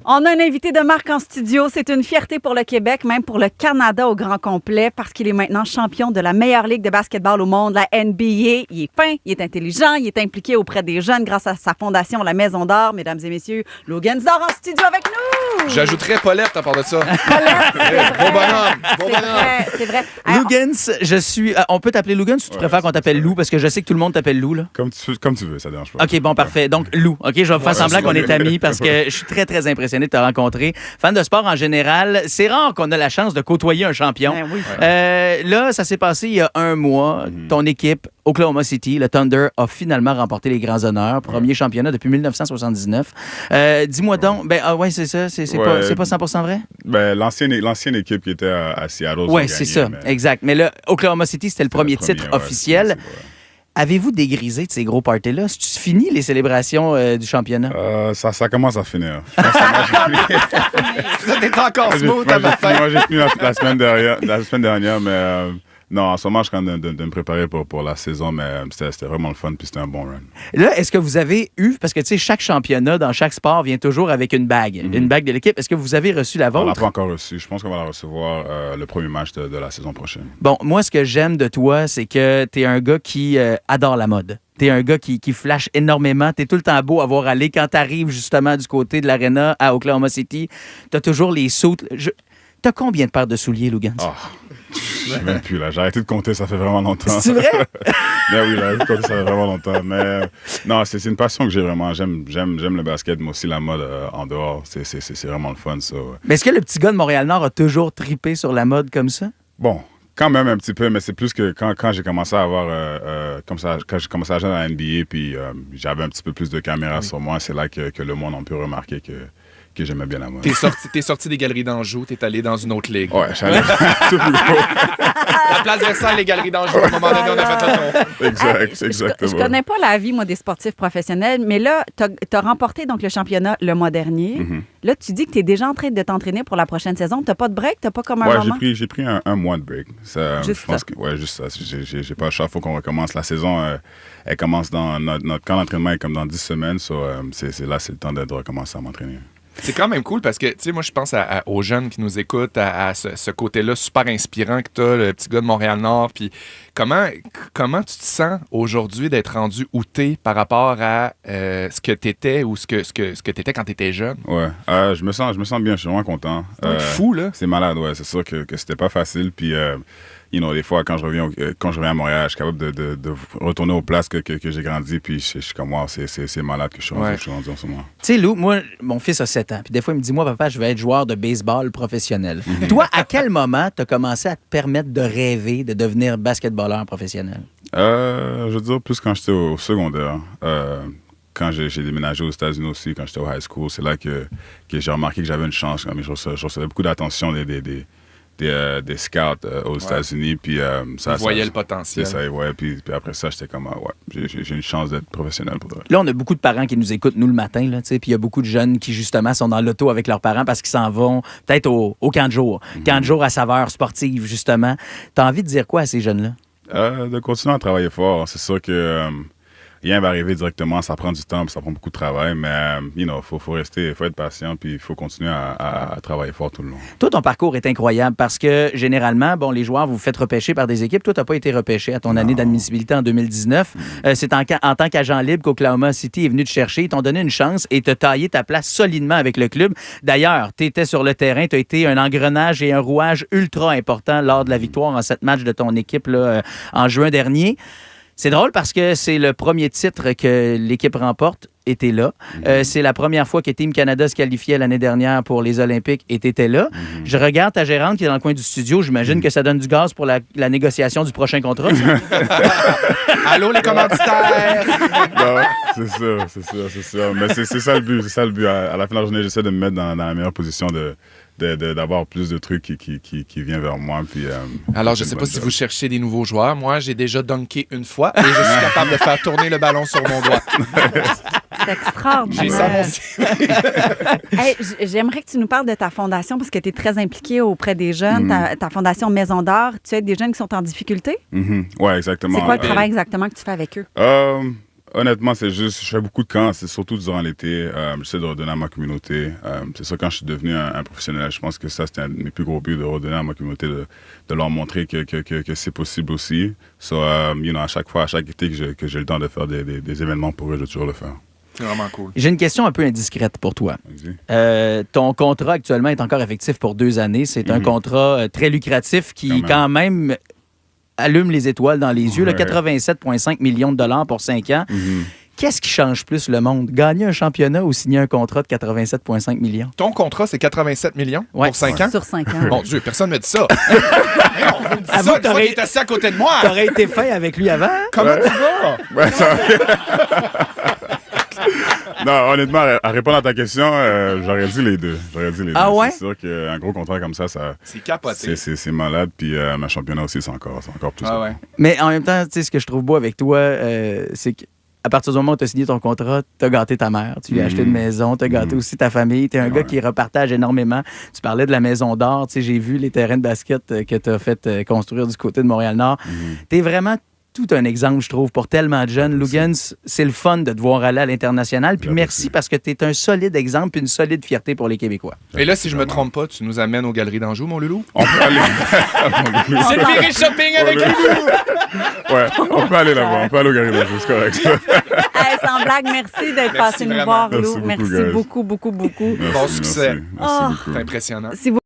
On a un invité de marque en studio. C'est une fierté pour le Québec, même pour le Canada au grand complet, parce qu'il est maintenant champion de la meilleure ligue de basketball au monde, la NBA. Il est fin, il est intelligent, il est impliqué auprès des jeunes grâce à sa fondation La Maison d'Or. Mesdames et messieurs, Logan Zor en studio avec nous! J'ajouterais Paulette à part de ça. Beau bonhomme. C'est vrai. Lugans, je suis... on peut t'appeler Lugans ou tu préfères qu'on t'appelle Lou? Parce que je sais que tout le monde t'appelle Lou, là. Comme tu veux, ça dérange pas. OK, bon, parfait. Donc, Lou. OK, je vais faire semblant qu'on est amis parce que je suis très, très impressionné de te rencontrer. Fan de sport en général, c'est rare qu'on a la chance de côtoyer un champion. Ben oui. Là, ça s'est passé il y a un mois. Ton équipe, Oklahoma City, le Thunder, a finalement remporté les grands honneurs. Premier championnat depuis 1979. Dis-moi donc, c'est ça, c'est pas 100% vrai? Ben, l'ancienne équipe qui était à Seattle. Oui, c'est ça, exact. Mais là, Oklahoma City, c'était le premier titre officiel. Avez-vous dégrisé de ces gros parties-là? C'est-tu fini, les célébrations du championnat? Ça commence à finir. T'es encore smooth à ma fin. Moi, j'ai fini la semaine dernière, mais non, en ce moment, je suis en train de me préparer pour la saison, mais c'était vraiment le fun, puis c'était un bon run. Là, est-ce que vous avez eu, parce que tu sais, chaque championnat dans chaque sport vient toujours avec une bague de l'équipe. Est-ce que vous avez reçu la vôtre? On l'a pas encore reçu. Je pense qu'on va la recevoir le premier match de la saison prochaine. Bon, moi, ce que j'aime de toi, c'est que t'es un gars qui adore la mode. T'es un gars qui flash énormément. T'es tout le temps beau à voir aller. Quand t'arrives justement du côté de l'aréna à Oklahoma City, t'as toujours les suits. T'as combien de paires de souliers, Lugans? Je sais même plus, là. J'ai arrêté de compter, ça fait vraiment longtemps. C'est vrai? Mais oui, j'ai arrêté de compter, ça fait vraiment longtemps. Mais non, c'est une passion que j'ai vraiment. J'aime le basket, mais aussi la mode en dehors. C'est vraiment le fun, ça. Mais est-ce que le petit gars de Montréal-Nord a toujours trippé sur la mode comme ça? Bon, quand même un petit peu, mais c'est plus que quand j'ai commencé à avoir quand j'ai commencé à jouer dans la NBA, puis j'avais un petit peu plus de caméras sur moi, c'est là que le monde a pu remarquer que j'aimais bien la mode. T'es sorti des galeries d'Anjou, t'es allé dans une autre ligue. Ouais, je suis allé tout plus gros. La place Versailles, les galeries d'Anjou, à un moment donné, on a fait le tour. Exactement. Je connais pas la vie, moi, des sportifs professionnels, mais là, t'as remporté donc le championnat le mois dernier. Là, tu dis que tu es déjà en train de t'entraîner pour la prochaine saison. T'as pas de break? T'as pas comme un moment? J'ai pris un mois de break. Juste ça. Juste ça. J'ai pas le choix. Il faut qu'on recommence. La saison, elle commence dans... Notre camp d'entraînement est comme dans 10 semaines. C'est le temps de recommencer à m'entraîner. C'est quand même cool parce que, tu sais, moi, je pense aux jeunes qui nous écoutent, à ce côté-là super inspirant que t'as, le petit gars de Montréal-Nord. Puis comment tu te sens aujourd'hui d'être rendu outé par rapport à ce que t'étais ou ce que t'étais quand t'étais jeune? Ouais, je me sens bien. Je suis vraiment content. C'est fou, là. C'est malade, ouais. C'est sûr que c'était pas facile. Puis... des fois, quand je reviens à Montréal, je suis capable de retourner aux places que j'ai grandi, puis je suis comme, wow, c'est malade que je suis rendu en ce moment. Tu sais, Lou, moi, mon fils a 7 ans, puis des fois, il me dit, moi, papa, je vais être joueur de baseball professionnel. Toi, à quel moment t'as commencé à te permettre de rêver de devenir basketballeur professionnel? Je veux dire, plus quand j'étais au secondaire. Quand j'ai déménagé aux États-Unis aussi, quand j'étais au high school, c'est là que j'ai remarqué que j'avais une chance. Je recevais beaucoup d'attention des scouts aux États-Unis, puis ça... Ils voyaient le potentiel. C'est ça, ouais, puis après ça, j'étais comme, j'ai une chance d'être professionnel pour toi. Là, on a beaucoup de parents qui nous écoutent, nous, le matin, là, puis il y a beaucoup de jeunes qui, justement, sont dans l'auto avec leurs parents parce qu'ils s'en vont peut-être au camp de jour. Camp de jour à saveur sportive, justement. T'as envie de dire quoi à ces jeunes-là? De continuer à travailler fort. C'est sûr que... rien va arriver directement, ça prend du temps, ça prend beaucoup de travail, mais faut être patient, puis il faut continuer à travailler fort tout le long. Toi, ton parcours est incroyable parce que généralement, les joueurs, vous vous faites repêcher par des équipes. Toi, tu n'as pas été repêché à ton année d'admissibilité en 2019. C'est en tant qu'agent libre qu'Oklahoma City est venu te chercher. Ils t'ont donné une chance et t'as taillé ta place solidement avec le club. D'ailleurs, tu étais sur le terrain, tu as été un engrenage et un rouage ultra important lors de la victoire en 7 matchs de ton équipe là, en juin dernier. C'est drôle parce que c'est le premier titre que l'équipe remporte et t'es là. C'est la première fois que Team Canada se qualifiait l'année dernière pour les Olympiques et t'étais là. Je regarde ta gérante qui est dans le coin du studio. J'imagine que ça donne du gaz pour la négociation du prochain contrat. Allô, les commanditaires! Non, c'est sûr. Mais c'est ça le but. À la fin de la journée, j'essaie de me mettre dans la meilleure position d'avoir plus de trucs qui viennent vers moi. Puis, alors, je ne sais pas si vous cherchez des nouveaux joueurs. Moi, j'ai déjà dunké une fois et je suis capable de faire tourner le ballon sur mon doigt. C'est extraordinaire. J'ai ça mon Hey, j'aimerais que tu nous parles de ta fondation parce que tu es très impliqué auprès des jeunes. Ta fondation Maison d'Or, tu aides des jeunes qui sont en difficulté? Oui, exactement. C'est quoi le travail exactement que tu fais avec eux? Honnêtement, c'est juste, je fais beaucoup de camps, c'est surtout durant l'été. J'essaie de redonner à ma communauté. C'est ça, quand je suis devenu un professionnel, je pense que ça, c'était un de mes plus gros buts, de redonner à ma communauté, de leur montrer que c'est possible aussi. So, à chaque fois, à chaque été que j'ai le temps de faire des événements pour eux, je vais toujours le faire. C'est vraiment cool. J'ai une question un peu indiscrète pour toi. Vas-y. Ton contrat actuellement est encore effectif pour 2 années. C'est un contrat très lucratif qui, quand même, allume les étoiles dans les yeux. Là, 87,5 millions de dollars pour 5 ans. Qu'est-ce qui change plus le monde? Gagner un championnat ou signer un contrat de 87,5 millions? Ton contrat, c'est 87 millions pour 5 ans? Sur 5 ans. Mon Dieu, personne ne me dit ça. On me dit ça une fois qu'il est assis à côté de moi. T'aurais été fin avec lui avant? Comment tu vas? Ouais, ça... Non, honnêtement, à répondre à ta question, j'aurais dit les deux. Ah ouais? C'est sûr qu'un gros contrat comme ça c'est capoté. C'est malade. Puis ma championnat aussi, c'est encore plus. Ah ouais. Mais en même temps, tu sais, ce que je trouve beau avec toi, c'est qu'à partir du moment où tu as signé ton contrat, tu as gâté ta mère. Tu lui as acheté une maison, tu as gâté aussi ta famille. Tu es un gars qui repartage énormément. Tu parlais de la Maison d'Or. Tu sais, j'ai vu les terrains de basket que tu as fait construire du côté de Montréal-Nord. Tu es vraiment tout un exemple, je trouve, pour tellement de jeunes. Lugans, c'est le fun de te voir aller à l'international. Puis merci parce que tu es un solide exemple puis une solide fierté pour les Québécois. Et là, si je me trompe pas, tu nous amènes aux Galeries d'Anjou, mon loulou? On peut aller. C'est le viré shopping avec Loulou! Ouais, on peut aller là-bas. On peut aller au Galeries d'Anjou, c'est correct. Hey, sans blague, merci d'être passé nous vraiment. voir, Merci Lou. beaucoup, Merci guys. beaucoup, beaucoup, beaucoup. Bon succès. Merci beaucoup. C'est impressionnant. Si vous